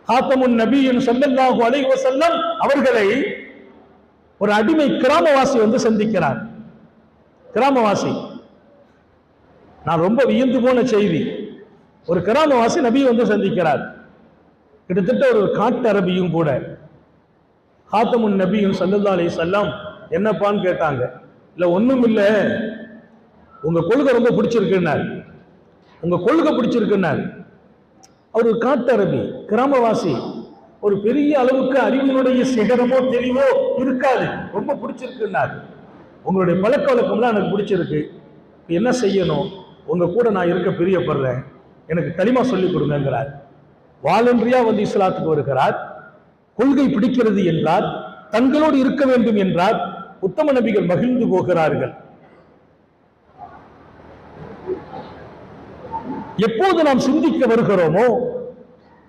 ஹாத்தமுன் நபியின் ஸல்லல்லாஹு அலைஹி வஸல்லம் அவர்களை ஒரு அடிமை கிராமவாசி வந்து சந்திக்கிறார். கிராமவாசி, நான் ரொம்ப வியந்து போன செய்தி. ஒரு கிராமவாசி நபி வந்து சந்திக்கிறார். கிட்டத்தட்ட ஒரு காட்டு அரபியும் கூட. ஹாத்தமுன் நபியின் ஸல்லல்லாஹு அலைஹி வஸல்லம் என்னப்பான்னு கேட்டாங்க. இல்ல ஒண்ணும் இல்ல, உங்க கொள்கை ரொம்ப பிடிச்சிருக்குன்னார். உங்க கொள்கை பிடிச்சிருக்குன்னார். அவர் ஒரு காட்டு அரபி, கிராமவாசி, ஒரு பெரிய அளவுக்கு அறிவினுடைய சிகரமோ தெளிவோ இருக்காது. ரொம்ப பிடிச்சிருக்குன்னார். உங்களுடைய பழக்க வழக்கம்லாம் எனக்கு பிடிச்சிருக்கு. என்ன செய்யணும்? உங்க கூட நான் இருக்க பிரியப்படுறேன், எனக்கு களிமா சொல்லிக் கொடுங்கிறார். வாலன்றியா வந்து இஸ்லாத்துக்கு வருகிறார். கொள்கை பிடிக்கிறது என்றார், தங்களோடு இருக்க வேண்டும் என்றார். உத்தம நபிகள் மகிழ்ந்து போகிறார்கள். எப்போது நாம் சிந்திக்க வருகிறோமோ